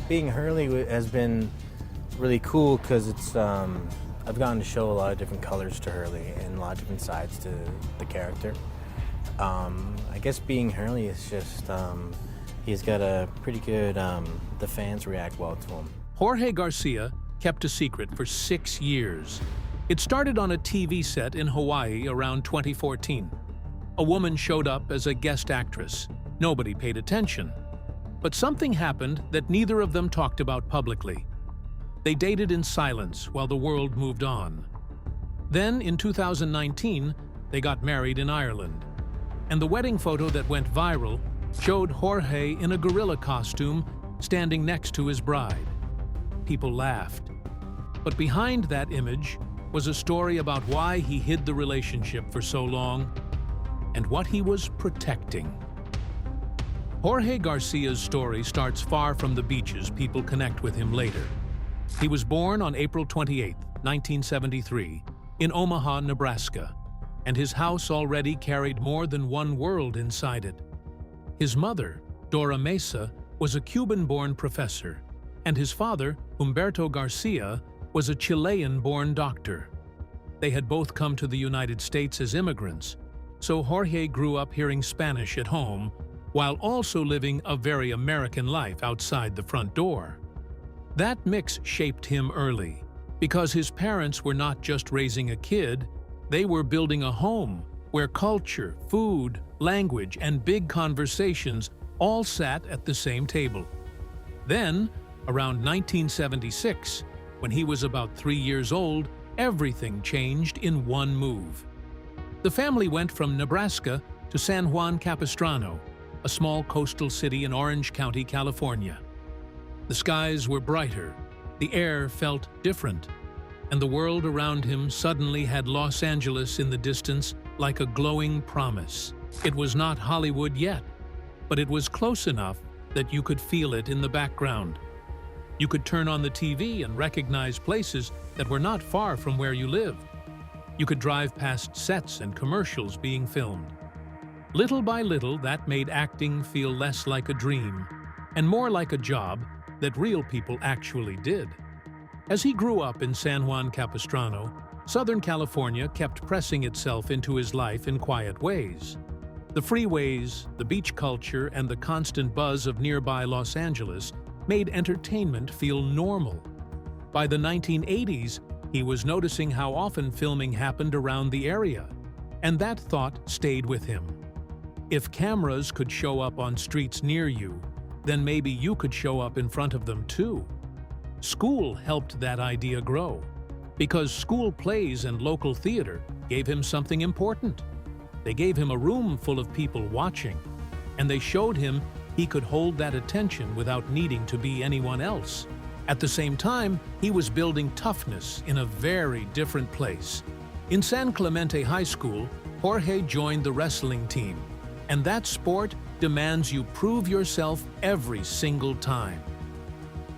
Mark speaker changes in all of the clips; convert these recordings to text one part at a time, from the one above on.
Speaker 1: being Hurley has been really cool because I've gotten to show a lot of different colors to Hurley and a lot of different sides to the character. I guess being Hurley is just, he's got a pretty good, the fans react well to him.
Speaker 2: Jorge Garcia kept a secret for 6 years. It started on a TV set in Hawaii around 2014. A woman showed up as a guest actress. Nobody paid attention. But something happened that neither of them talked about publicly. They dated in silence while the world moved on. Then, in 2019, they got married in Ireland. And the wedding photo that went viral showed Jorge in a gorilla costume standing next to his bride. People laughed. But behind that image was a story about why he hid the relationship for so long and what he was protecting. Jorge Garcia's story starts far from the beaches people connect with him later. He was born on April 28, 1973, in Omaha, Nebraska, and his house already carried more than one world inside it. His mother, Dora Mesa, was a Cuban-born professor, and his father, Humberto Garcia, was a Chilean-born doctor. They had both come to the United States as immigrants, so Jorge grew up hearing Spanish at home, while also living a very American life outside the front door. That mix shaped him early, because his parents were not just raising a kid, they were building a home where culture, food, language, and big conversations all sat at the same table. Then, around 1976, when he was about 3 years old, everything changed in one move. The family went from Nebraska to San Juan Capistrano, a small coastal city in Orange County, California. The skies were brighter, the air felt different, and the world around him suddenly had Los Angeles in the distance like a glowing promise. It was not Hollywood yet, but it was close enough that you could feel it in the background. You could turn on the TV and recognize places that were not far from where you lived. You could drive past sets and commercials being filmed. Little by little, that made acting feel less like a dream and more like a job that real people actually did. As he grew up in San Juan Capistrano, Southern California kept pressing itself into his life in quiet ways. The freeways, the beach culture, and the constant buzz of nearby Los Angeles made entertainment feel normal. By the 1980s, he was noticing how often filming happened around the area, and that thought stayed with him. If cameras could show up on streets near you, then maybe you could show up in front of them too. School helped that idea grow, because school plays and local theater gave him something important. They gave him a room full of people watching, and they showed him he could hold that attention without needing to be anyone else. At the same time, he was building toughness in a very different place. In San Clemente High School, Jorge joined the wrestling team, and that sport demands you prove yourself every single time.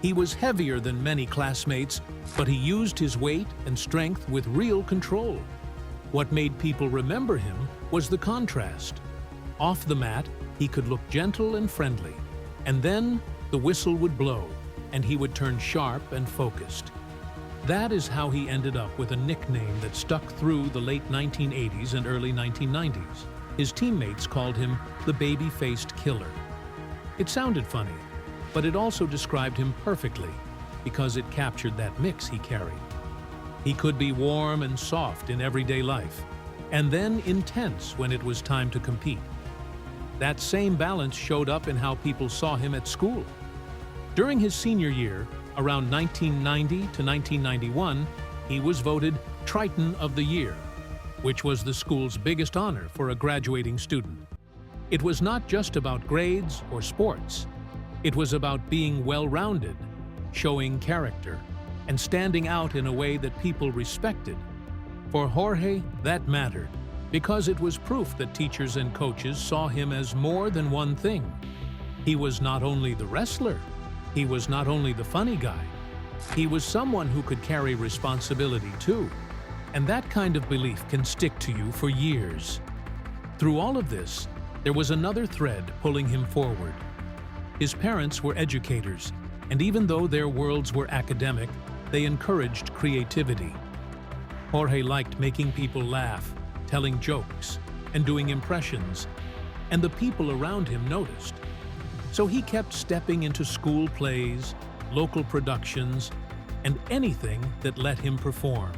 Speaker 2: He was heavier than many classmates, but he used his weight and strength with real control. What made people remember him was the contrast. Off the mat, he could look gentle and friendly, and then the whistle would blow, and he would turn sharp and focused. That is how he ended up with a nickname that stuck through the late 1980s and early 1990s. His teammates called him the baby-faced killer. It sounded funny, but it also described him perfectly because it captured that mix he carried. He could be warm and soft in everyday life, and then intense when it was time to compete. That same balance showed up in how people saw him at school. During his senior year, around 1990 to 1991, he was voted Triton of the Year, which was the school's biggest honor for a graduating student. It was not just about grades or sports. It was about being well-rounded, showing character, and standing out in a way that people respected. For Jorge, that mattered, because it was proof that teachers and coaches saw him as more than one thing. He was not only the wrestler, he was not only the funny guy, he was someone who could carry responsibility too. And that kind of belief can stick to you for years. Through all of this, there was another thread pulling him forward. His parents were educators, And even though their worlds were academic, they encouraged creativity. Jorge liked making people laugh, telling jokes, and doing impressions, and the people around him noticed. So he kept stepping into school plays, local productions, and anything that let him perform.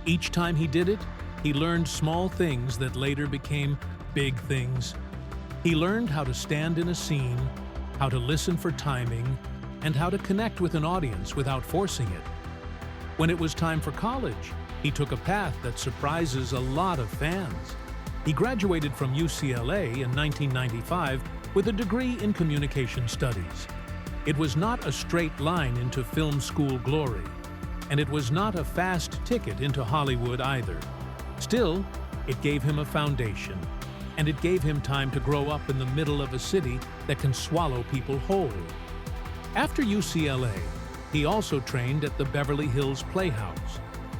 Speaker 2: Each time he did it, he learned small things that later became big things. He learned how to stand in a scene, how to listen for timing, and how to connect with an audience without forcing it. When it was time for college, he took a path that surprises a lot of fans. He graduated from UCLA in 1995 with a degree in communication studies. It was not a straight line into film school glory, and it was not a fast ticket into Hollywood either. Still, it gave him a foundation, and it gave him time to grow up in the middle of a city that can swallow people whole. After UCLA, he also trained at the Beverly Hills Playhouse,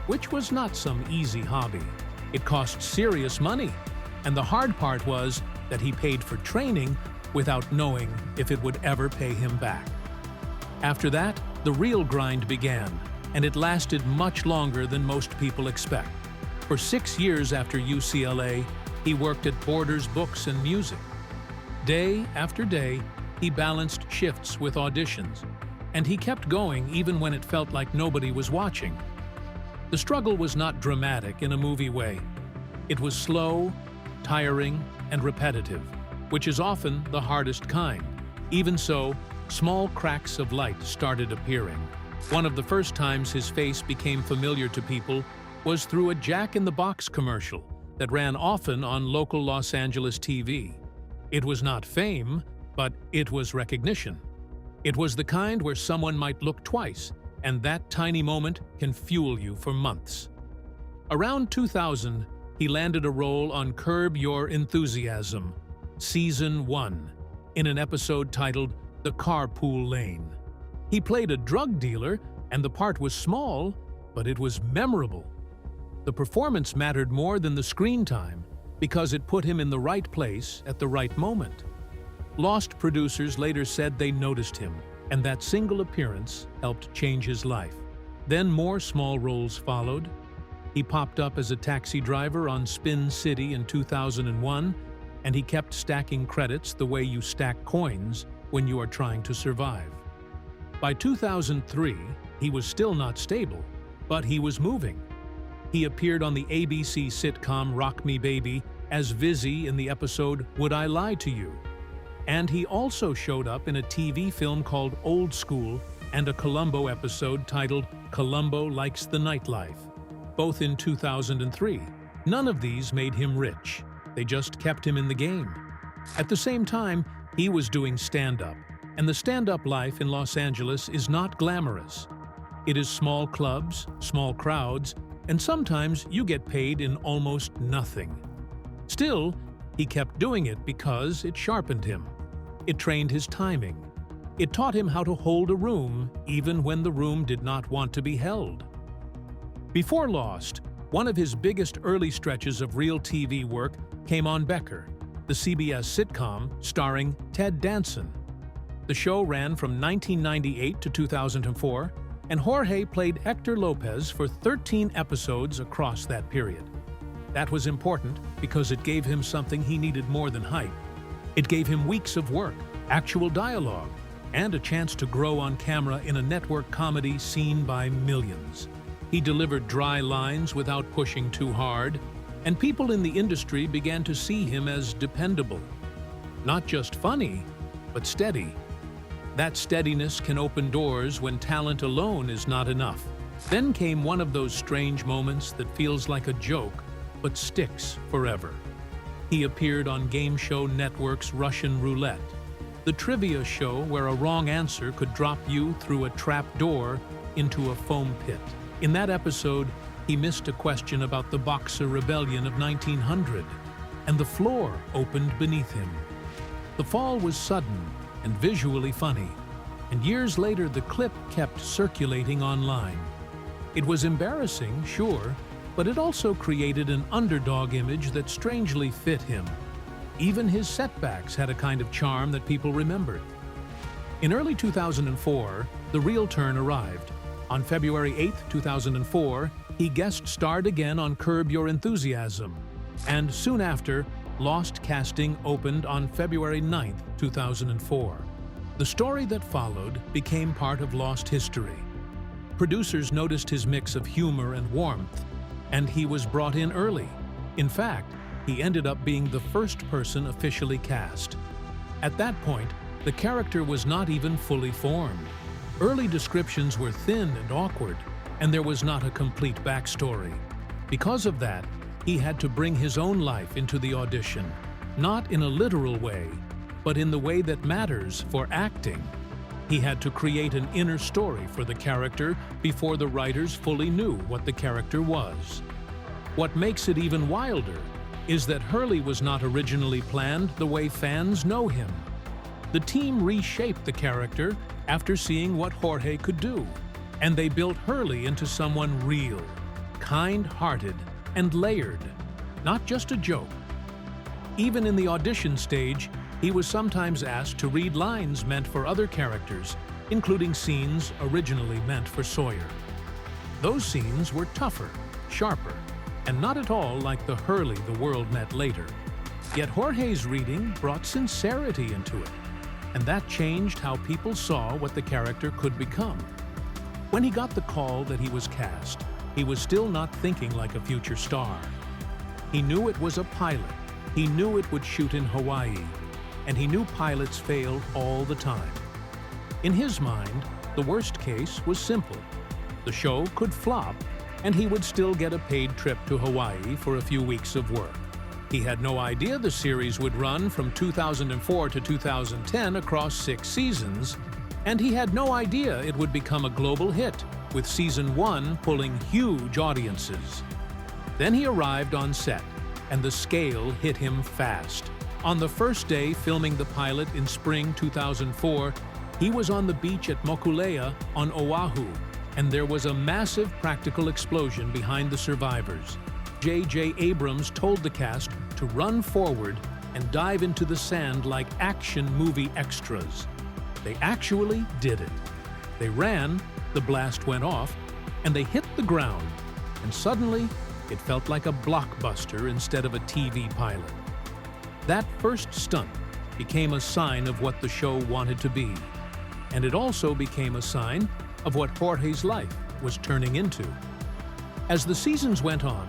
Speaker 2: which was not some easy hobby. It cost serious money, and the hard part was that he paid for training without knowing if it would ever pay him back. After that, the real grind began, and it lasted much longer than most people expect. For 6 years after UCLA, he worked at Borders Books and Music. Day after day, he balanced shifts with auditions, and he kept going even when it felt like nobody was watching. The struggle was not dramatic in a movie way. It was slow, tiring, and repetitive, which is often the hardest kind. Even so, small cracks of light started appearing. One of the first times his face became familiar to people was through a Jack in the Box commercial that ran often on local Los Angeles TV. It was not fame, but it was recognition. It was the kind where someone might look twice, and that tiny moment can fuel you for months. Around 2000, he landed a role on Curb Your Enthusiasm, Season 1, in an episode titled The Carpool Lane. He played a drug dealer, and the part was small, but it was memorable. The performance mattered more than the screen time because it put him in the right place at the right moment. Lost producers later said they noticed him, and that single appearance helped change his life. Then more small roles followed. He popped up as a taxi driver on Spin City in 2001, and he kept stacking credits the way you stack coins when you are trying to survive. By 2003, he was still not stable, but he was moving. He appeared on the ABC sitcom Rock Me Baby as Vizzy in the episode Would I Lie to You? And he also showed up in a TV film called Old School and a Columbo episode titled Columbo Likes the Nightlife, both in 2003. None of these made him rich. They just kept him in the game. At the same time, he was doing stand-up, and the stand-up life in Los Angeles is not glamorous. It is small clubs, small crowds, and sometimes you get paid in almost nothing. Still, he kept doing it because it sharpened him. It trained his timing. It taught him how to hold a room even when the room did not want to be held. Before Lost, one of his biggest early stretches of real TV work came on Becker, the CBS sitcom starring Ted Danson. The show ran from 1998 to 2004, and Jorge played Hector Lopez for 13 episodes across that period. That was important because it gave him something he needed more than hype. It gave him weeks of work, actual dialogue, and a chance to grow on camera in a network comedy seen by millions. He delivered dry lines without pushing too hard, and people in the industry began to see him as dependable. Not just funny, but steady. That steadiness can open doors when talent alone is not enough. Then came one of those strange moments that feels like a joke, but sticks forever. He appeared on Game Show Network's Russian Roulette, the trivia show where a wrong answer could drop you through a trap door into a foam pit. In that episode, he missed a question about the Boxer Rebellion of 1900, and the floor opened beneath him. The fall was sudden and visually funny, and years later the clip kept circulating online. It was embarrassing, sure, but it also created an underdog image that strangely fit him. Even his setbacks had a kind of charm that people remembered. In early 2004, the real turn arrived. On February 8, 2004, he guest starred again on Curb Your Enthusiasm. And soon after, Lost casting opened on February 9, 2004. The story that followed became part of Lost history. Producers noticed his mix of humor and warmth, and he was brought in early. In fact, he ended up being the first person officially cast. At that point, the character was not even fully formed. Early descriptions were thin and awkward, and there was not a complete backstory. Because of that, he had to bring his own life into the audition, not in a literal way, but in the way that matters for acting. He had to create an inner story for the character before the writers fully knew what the character was. What makes it even wilder is that Hurley was not originally planned the way fans know him. The team reshaped the character after seeing what Jorge could do, and they built Hurley into someone real, kind-hearted, and layered, not just a joke. Even in the audition stage, he was sometimes asked to read lines meant for other characters, including scenes originally meant for Sawyer. Those scenes were tougher, sharper, and not at all like the Hurley the world met later. Yet Jorge's reading brought sincerity into it, and that changed how people saw what the character could become. When he got the call that he was cast, he was still not thinking like a future star. He knew it was a pilot. He knew it would shoot in Hawaii, and he knew pilots failed all the time. In his mind, the worst case was simple. The show could flop, and he would still get a paid trip to Hawaii for a few weeks of work. He had no idea the series would run from 2004 to 2010 across 6 seasons, and he had no idea it would become a global hit, with Season 1 pulling huge audiences. Then he arrived on set, and the scale hit him fast. On the first day filming the pilot in spring 2004, he was on the beach at Mokulea on Oahu, and there was a massive practical explosion behind the survivors. J.J. Abrams told the cast to run forward and dive into the sand like action movie extras. They actually did it. They ran, the blast went off, and they hit the ground, and suddenly it felt like a blockbuster instead of a TV pilot. That first stunt became a sign of what the show wanted to be, and it also became a sign of what Jorge's life was turning into. As the seasons went on,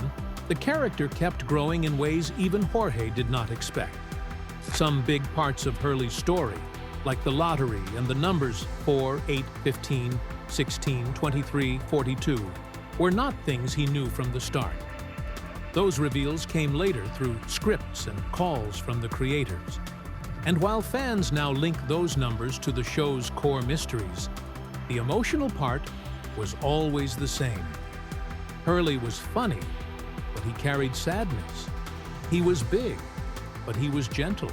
Speaker 2: the character kept growing in ways even Jorge did not expect. Some big parts of Hurley's story, like the lottery and the numbers 4, 8, 15, 16, 23, 42, were not things he knew from the start. Those reveals came later through scripts and calls from the creators. And while fans now link those numbers to the show's core mysteries, the emotional part was always the same. Hurley was funny, but he carried sadness. He was big, but he was gentle.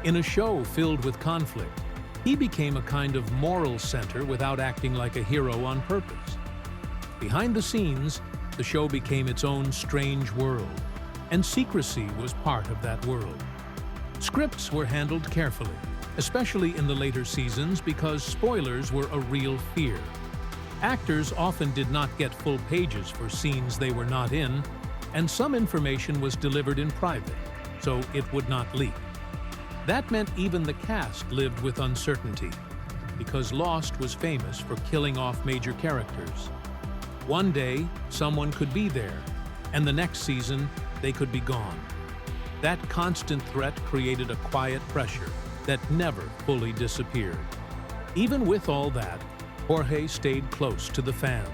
Speaker 2: In a show filled with conflict, he became a kind of moral center without acting like a hero on purpose. Behind the scenes, the show became its own strange world, and secrecy was part of that world. Scripts were handled carefully, especially in the later seasons because spoilers were a real fear. Actors often did not get full pages for scenes they were not in, and some information was delivered in private, so it would not leak. That meant even the cast lived with uncertainty, because Lost was famous for killing off major characters. One day, someone could be there, and the next season, they could be gone. That constant threat created a quiet pressure that never fully disappeared. Even with all that, Jorge stayed close to the fans.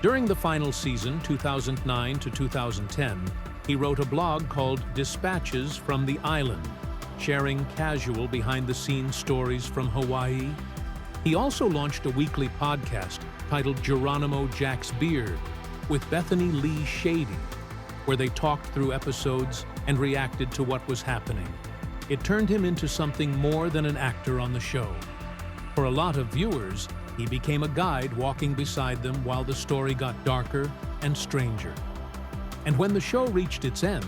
Speaker 2: During the final season, 2009 to 2010, he wrote a blog called Dispatches from the Island, sharing casual behind-the-scenes stories from Hawaii. He also launched a weekly podcast titled Geronimo Jack's Beard with Bethany Lee Shady, where they talked through episodes and reacted to what was happening. It turned him into something more than an actor on the show. For a lot of viewers, he became a guide walking beside them while the story got darker and stranger. And when the show reached its end,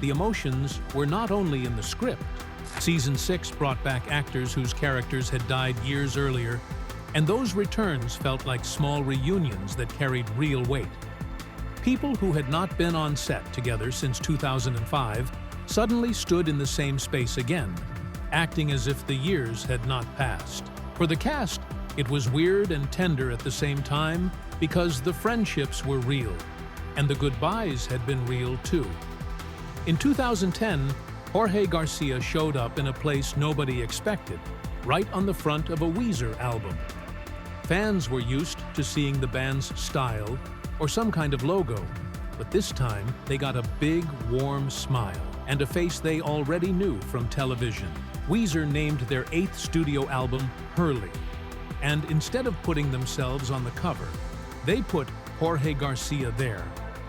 Speaker 2: the emotions were not only in the script. Season 6 brought back actors whose characters had died years earlier, and those returns felt like small reunions that carried real weight. People who had not been on set together since 2005 suddenly stood in the same space again, acting as if the years had not passed. For the cast, it was weird and tender at the same time because the friendships were real, and the goodbyes had been real too. In 2010, Jorge Garcia showed up in a place nobody expected, right on the front of a Weezer album. Fans were used to seeing the band's style or some kind of logo, but this time they got a big, warm smile and a face they already knew from television. Weezer named their 8th studio album Hurley, and instead of putting themselves on the cover, they put Jorge Garcia there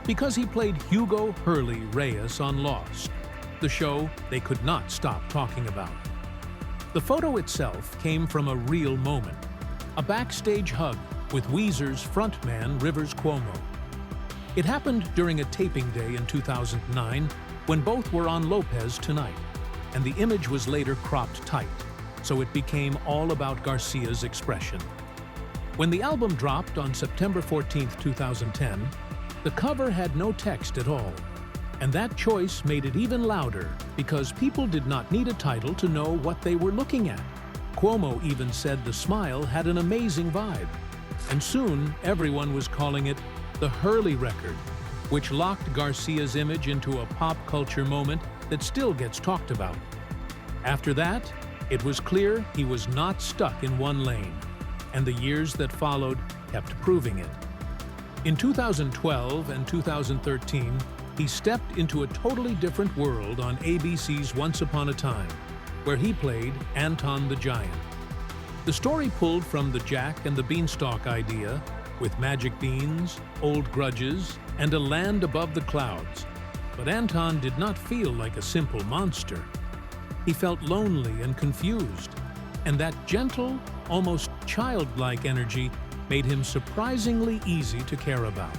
Speaker 2: because he played Hugo Hurley Reyes on Lost, the show they could not stop talking about. The photo itself came from a real moment, a backstage hug with Weezer's frontman Rivers Cuomo. It happened during a taping day in 2009 when both were on Lopez Tonight, and the image was later cropped tight, so it became all about Garcia's expression. When the album dropped on September 14, 2010, the cover had no text at all, and that choice made it even louder because people did not need a title to know what they were looking at. Cuomo even said the smile had an amazing vibe, and soon everyone was calling it the Hurley record, which locked Garcia's image into a pop culture moment that still gets talked about. After that, it was clear he was not stuck in one lane, and the years that followed kept proving it. In 2012 and 2013, he stepped into a totally different world on ABC's Once Upon a Time, where he played Anton the Giant. The story pulled from the Jack and the Beanstalk idea, with magic beans, old grudges, and a land above the clouds. But Anton did not feel like a simple monster. He felt lonely and confused, and that gentle, almost childlike energy made him surprisingly easy to care about.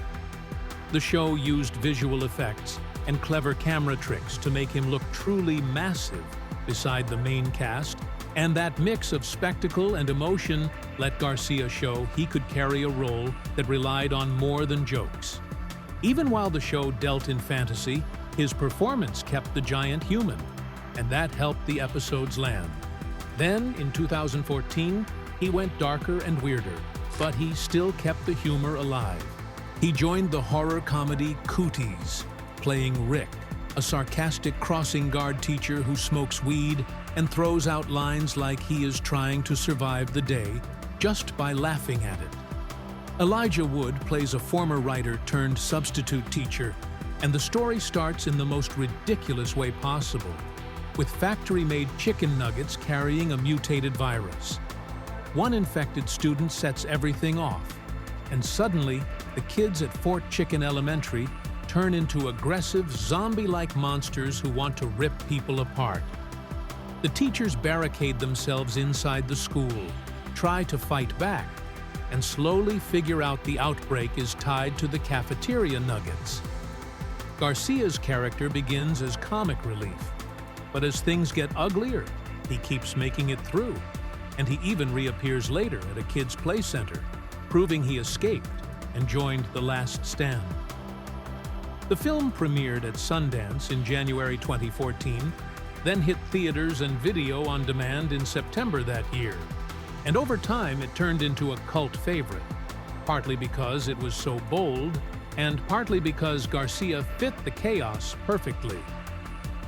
Speaker 2: The show used visual effects and clever camera tricks to make him look truly massive beside the main cast, and that mix of spectacle and emotion let Garcia show he could carry a role that relied on more than jokes. Even while the show dealt in fantasy, his performance kept the giant human, and that helped the episodes land. Then, in 2014, he went darker and weirder, but he still kept the humor alive. He joined the horror comedy Cooties, playing Rick, a sarcastic crossing guard teacher who smokes weed and throws out lines like he is trying to survive the day just by laughing at it. Elijah Wood plays a former writer turned substitute teacher, and the story starts in the most ridiculous way possible, with factory-made chicken nuggets carrying a mutated virus. One infected student sets everything off, and suddenly the kids at Fort Chicken Elementary turn into aggressive, zombie-like monsters who want to rip people apart. The teachers barricade themselves inside the school, try to fight back, and slowly figure out the outbreak is tied to the cafeteria nuggets. Garcia's character begins as comic relief, but as things get uglier, he keeps making it through, and he even reappears later at a kids' play center, proving he escaped and joined the last stand. The film premiered at Sundance in January 2014, then hit theaters and video on demand in September that year. And over time, it turned into a cult favorite, partly because it was so bold, and partly because Garcia fit the chaos perfectly.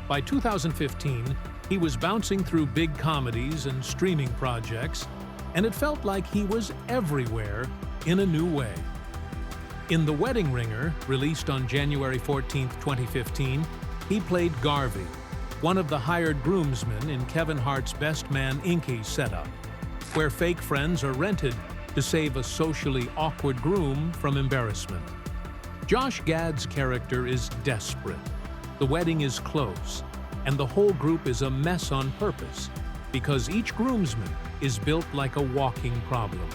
Speaker 2: By 2015, he was bouncing through big comedies and streaming projects, and it felt like he was everywhere in a new way. In The Wedding Ringer, released on January 14, 2015, he played Garvey, one of the hired groomsmen in Kevin Hart's Best Man Inky setup, where fake friends are rented to save a socially awkward groom from embarrassment. Josh Gad's character is desperate. The wedding is close, and the whole group is a mess on purpose, because each groomsman is built like a walking problem.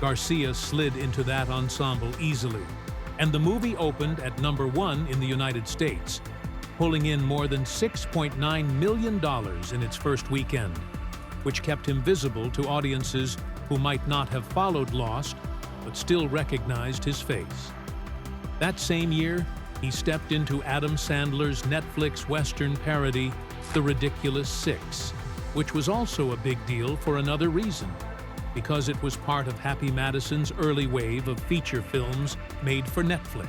Speaker 2: Garcia slid into that ensemble easily, and the movie opened at #1 in the United States. pulling in more than $6.9 million in its first weekend, which kept him visible to audiences who might not have followed Lost, but still recognized his face. That same year, he stepped into Adam Sandler's Netflix Western parody, The Ridiculous Six, which was also a big deal for another reason, because it was part of Happy Madison's early wave of feature films made for Netflix.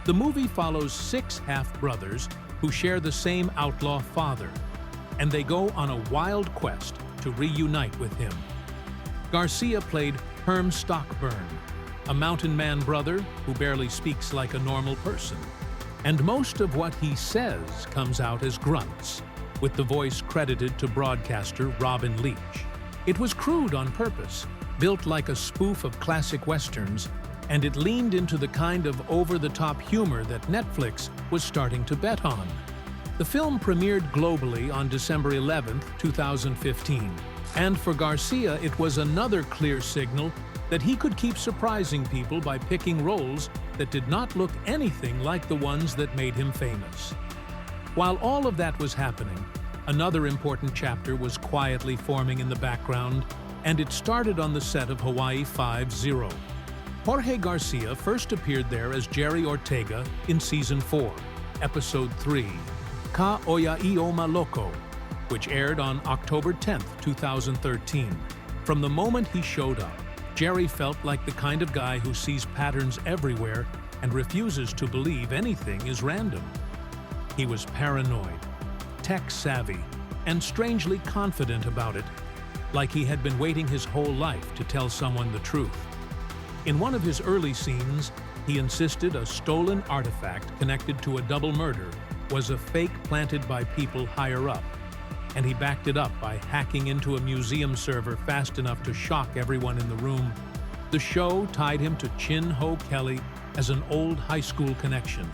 Speaker 2: The movie follows 6 half-brothers who share the same outlaw father, and they go on a wild quest to reunite with him. Garcia played Herm Stockburn, a mountain man brother who barely speaks like a normal person. And most of what he says comes out as grunts, with the voice credited to broadcaster Robin Leach. It was crude on purpose, built like a spoof of classic westerns, and it leaned into the kind of over-the-top humor that Netflix was starting to bet on. The film premiered globally on December 11, 2015, and for Garcia it was another clear signal that he could keep surprising people by picking roles that did not look anything like the ones that made him famous. While all of that was happening, another important chapter was quietly forming in the background, and it started on the set of Hawaii 5-0. Jorge Garcia first appeared there as Jerry Ortega in Season 4, Episode 3, Ka Oyaio Maloko, which aired on October 10, 2013. From the moment he showed up, Jerry felt like the kind of guy who sees patterns everywhere and refuses to believe anything is random. He was paranoid, tech-savvy, and strangely confident about it, like he had been waiting his whole life to tell someone the truth. In one of his early scenes, he insisted a stolen artifact connected to a double murder was a fake planted by people higher up, and he backed it up by hacking into a museum server fast enough to shock everyone in the room. The show tied him to Chin Ho Kelly as an old high school connection,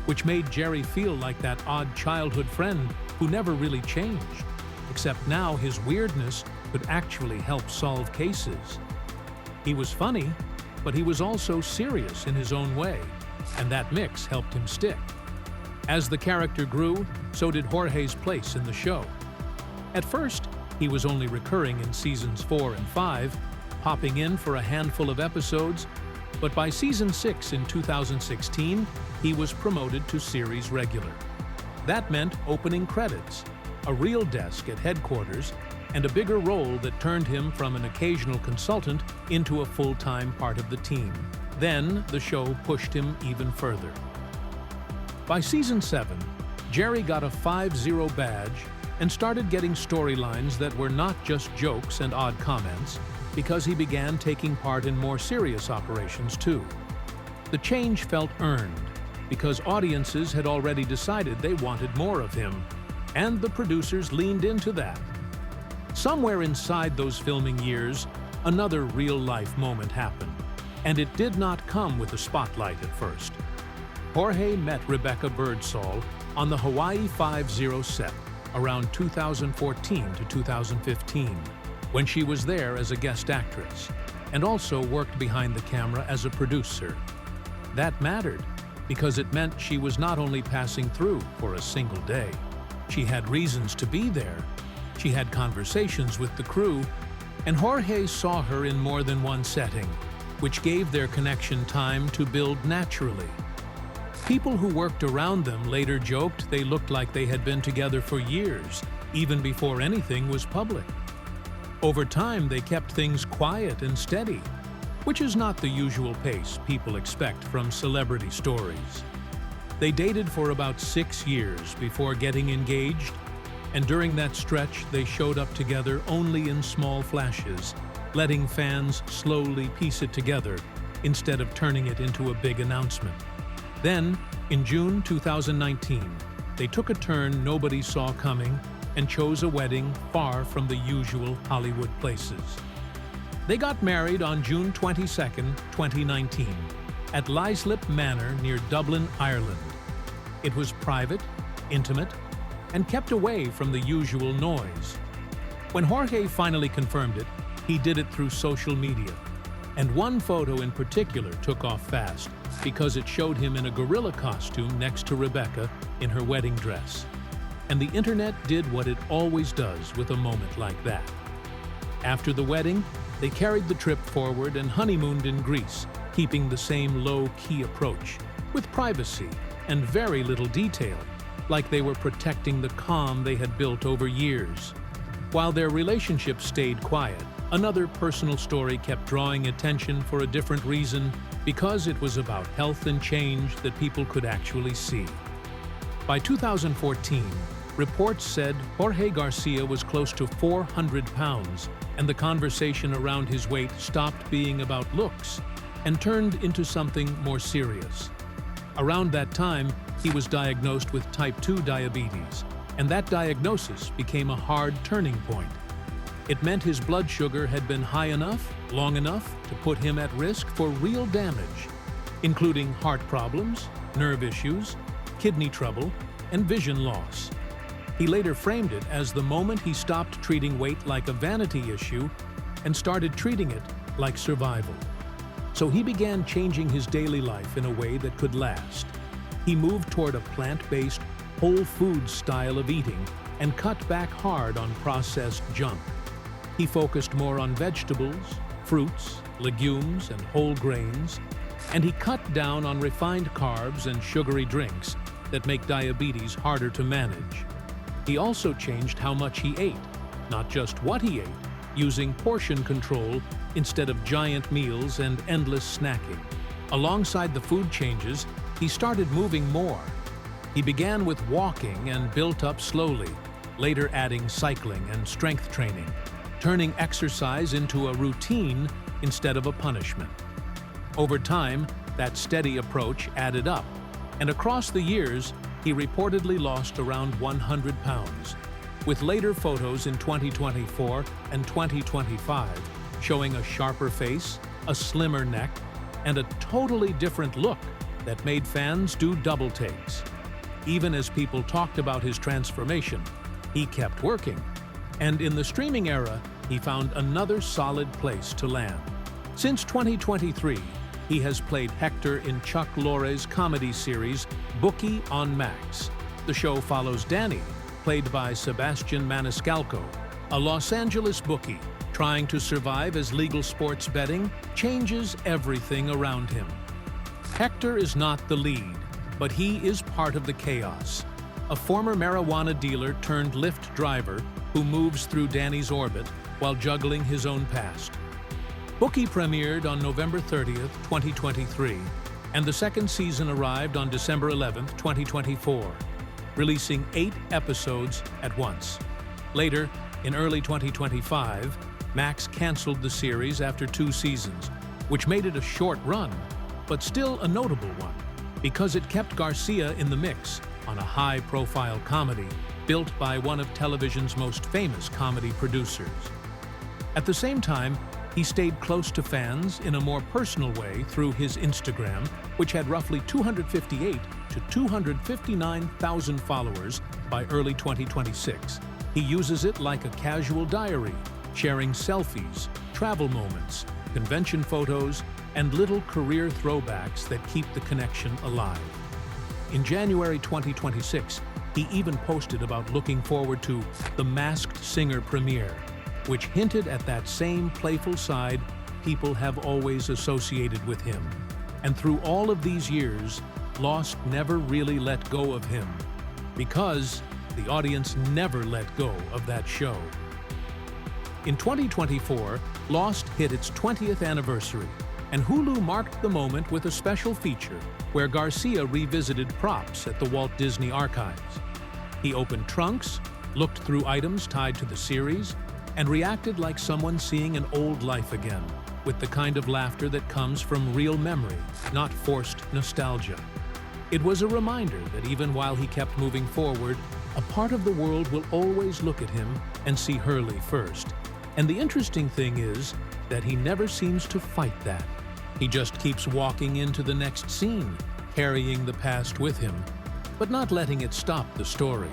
Speaker 2: which made Jerry feel like that odd childhood friend who never really changed, except now his weirdness could actually help solve cases. He was funny, but he was also serious in his own way, and that mix helped him stick. As the character grew, so did Jorge's place in the show. At first, he was only recurring in Seasons 4 and 5, popping in for a handful of episodes, but by Season 6 in 2016, he was promoted to series regular. That meant opening credits, a real desk at headquarters, and a bigger role that turned him from an occasional consultant into a full-time part of the team. Then, the show pushed him even further. By Season 7, Jerry got a 5-0 badge and started getting storylines that were not just jokes and odd comments, because he began taking part in more serious operations too. The change felt earned, because audiences had already decided they wanted more of him, and the producers leaned into that. Somewhere inside those filming years, another real-life moment happened, and it did not come with a spotlight at first. Jorge met Rebecca Birdsall on the Hawaii 5-0 set around 2014 to 2015, when she was there as a guest actress, and also worked behind the camera as a producer. That mattered, because it meant she was not only passing through for a single day. She had reasons to be there. She had conversations with the crew, and Jorge saw her in more than one setting, which gave their connection time to build naturally. People who worked around them later joked they looked like they had been together for years, even before anything was public. Over time, they kept things quiet and steady, which is not the usual pace people expect from celebrity stories. They dated for about 6 years before getting engaged, and during that stretch, they showed up together only in small flashes, letting fans slowly piece it together instead of turning it into a big announcement. Then, in June 2019, they took a turn nobody saw coming and chose a wedding far from the usual Hollywood places. They got married on June 22, 2019, at Lyslip Manor near Dublin, Ireland. It was private, intimate, and kept away from the usual noise. When Jorge finally confirmed it, he did it through social media, and one photo in particular took off fast, because it showed him in a gorilla costume next to Rebecca in her wedding dress. And the internet did what it always does with a moment like that. After the wedding, they carried the trip forward and honeymooned in Greece, keeping the same low-key approach, with privacy and very little detail, like they were protecting the calm they had built over years. While their relationship stayed quiet, another personal story kept drawing attention for a different reason, because it was about health and change that people could actually see. By 2014, reports said Jorge Garcia was close to 400 pounds, and the conversation around his weight stopped being about looks and turned into something more serious. Around that time, he was diagnosed with type 2 diabetes, and that diagnosis became a hard turning point. It meant his blood sugar had been high enough, long enough, to put him at risk for real damage, including heart problems, nerve issues, kidney trouble, and vision loss. He later framed it as the moment he stopped treating weight like a vanity issue and started treating it like survival. So he began changing his daily life in a way that could last. He moved toward a plant-based, whole food style of eating and cut back hard on processed junk. He focused more on vegetables, fruits, legumes, and whole grains, and he cut down on refined carbs and sugary drinks that make diabetes harder to manage. He also changed how much he ate, not just what he ate, using portion control instead of giant meals and endless snacking. Alongside the food changes, he started moving more. He began with walking and built up slowly, later adding cycling and strength training, turning exercise into a routine instead of a punishment. Over time, that steady approach added up, and across the years, he reportedly lost around 100 pounds, with later photos in 2024 and 2025 showing a sharper face, a slimmer neck, and a totally different look that made fans do double takes. Even as people talked about his transformation, he kept working. And in the streaming era, he found another solid place to land. Since 2023, he has played Hector in Chuck Lorre's comedy series Bookie on Max. The show follows Danny, played by Sebastian Maniscalco, a Los Angeles bookie trying to survive as legal sports betting changes everything around him. Hector is not the lead, but he is part of the chaos. A former marijuana dealer turned Lyft driver who moves through Danny's orbit while juggling his own past. Bookie premiered on November 30th, 2023, and the second season arrived on December 11th, 2024, releasing 8 episodes at once. Later, in early 2025, Max canceled the series after 2 seasons, which made it a short run, but still a notable one, because it kept Garcia in the mix on a high-profile comedy built by one of television's most famous comedy producers. At the same time, he stayed close to fans in a more personal way through his Instagram, which had roughly 258 to 259,000 followers by early 2026. He uses it like a casual diary, sharing selfies, travel moments, convention photos, and little career throwbacks that keep the connection alive. In January 2026, he even posted about looking forward to The Masked Singer premiere, which hinted at that same playful side people have always associated with him. And through all of these years, Lost never really let go of him, because the audience never let go of that show. In 2024, Lost hit its 20th anniversary, and Hulu marked the moment with a special feature where Garcia revisited props at the Walt Disney Archives. He opened trunks, looked through items tied to the series, and reacted like someone seeing an old life again, with the kind of laughter that comes from real memory, not forced nostalgia. It was a reminder that even while he kept moving forward, a part of the world will always look at him and see Hurley first. And the interesting thing is that he never seems to fight that. He just keeps walking into the next scene, carrying the past with him, but not letting it stop the story.